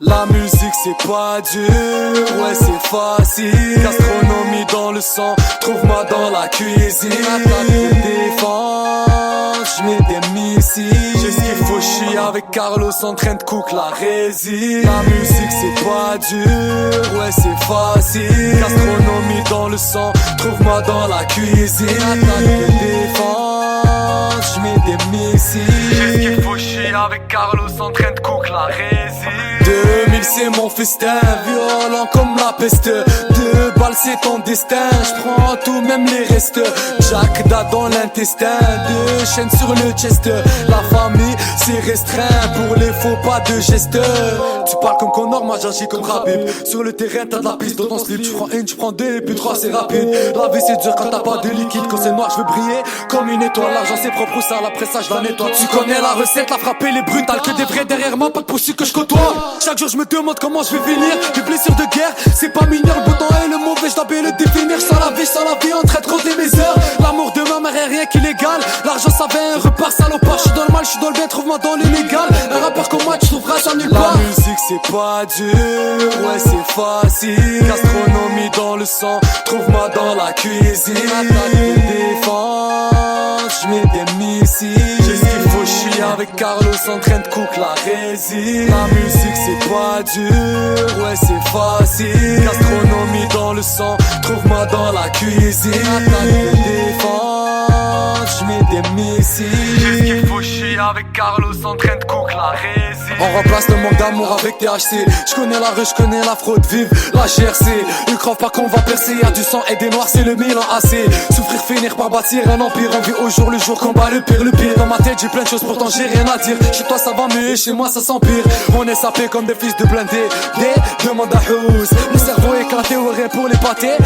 La musique c'est pas dur, ouais c'est facile. Gastronomie dans le sang, trouve-moi dans la cuisine. Attaque de défense, j'mets des missiles. J'ai ce qu'il faut, j'suis avec Carlos en train de cook la résine. La musique c'est pas dur, ouais c'est facile. Gastronomie dans le sang, trouve-moi dans la cuisine. Attaque de défense, j'mets des missiles. J'ai ce qu'il faut, j'suis avec Carlos en train de cook la résine. 2000 c'est mon festin, violent comme la peste. 2 balles c'est ton destin, j'prends tout même les restes. Jack da dans l'intestin, 2 chaînes sur le chest. La famille c'est restreint, pour les faux pas de gestes. Tu parles comme Connor, moi j'agis comme Khabib. Sur le terrain t'as de la piste dans ton slip. Tu prends une, tu prends 2 et puis 3 c'est rapide. La vie c'est dur quand t'as pas de liquide. Quand c'est noir je veux briller comme une étoile. L'argent c'est propre ou sale, après ça je la nettoie. Tu connais la recette, la frapper les brutales. Que des vrais derrière moi, pas de possible que je côtoie. Chaque jour je me demande comment je vais finir. Des blessures de guerre, c'est pas mineur. Le bon temps et le mauvais, je dois bien le définir. Sans la vie en train de compter mes heures. L'amour de ma mère est rien qu'illégal. L'argent ça vient, un repas salopard. Je suis dans le mal, je suis dans le bien, trouve-moi dans l'illégal. Un rappeur comme moi, tu trouveras ça nulle part. La musique c'est pas dur, ouais c'est facile. Gastronomie dans le sang, trouve-moi dans la cuisine. Attaque de défense, j'mets des missiles. J'ai ce qu'il faut, j'suis avec Carlos en train de cook la résine. La musique c'est pas dur, ouais c'est facile. Gastronomie dans le sang, trouve-moi dans la cuisine. Attaque de défense, j'mets des missiles. J'ai ce qu'il faut, j'suis avec Carlos en train de cook la résine. On remplace le manque d'amour avec THC. J'connais la rue, j'connais la fraude vive, la GRC. Ils croient pas qu'on va percer, y'a du sang et des noirs, c'est le Milan AC. Souffrir, finir par bâtir un empire. On vit au jour le jour, combat le pire, le pire. Dans ma tête j'ai plein de choses, pourtant j'ai rien à dire. Chez toi ça va mieux, chez moi ça s'empire. On est sapés comme des fils de blindés. Demande à House. Le cerveau éclaté ou rien pour les pâtés.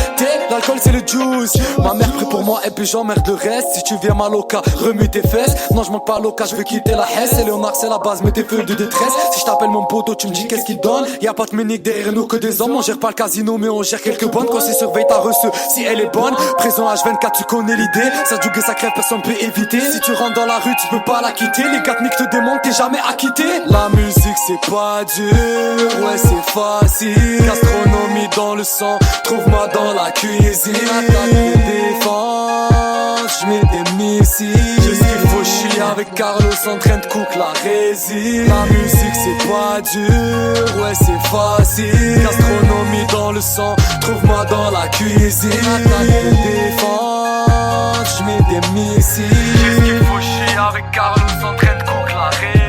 L'alcool c'est le juice. Ma mère prie pour moi et puis j'emmerde le reste. Si tu viens Maloca, remue tes fesses. Non je manque pas Loca, je veux quitter la Hesse. Et Léonard c'est la base, mets tes feux de détresse. Si je t'appelle mon poteau, tu me dis qu'est-ce qu'il donne. Y'a pas de ménique derrière nous que des hommes. On gère pas le casino mais on gère quelques bonnes. Quand c'est surveille ta reçu, si elle est bonne. Présent H24 tu connais l'idée. Ça joue ça crève, personne peut éviter. Si tu rentres dans la rue tu peux pas la quitter. Les gars te demandent, t'es jamais acquitté. La musique c'est pas dur, ouais c'est facile. Gastronomie dans le sang, trouve-moi dans la cuisine. Attaque de défense, j'mets des missiles. J'ai ce qu'il faut, j'suis avec Carlos en train de cook la résine. La musique c'est pas dur, ouais c'est facile. Gastronomie dans le sang, trouve-moi dans la cuisine. Attaque de défense, j'mets des missiles. J'ai ce qu'il faut, j'suis avec Carlos en train de cook la résine.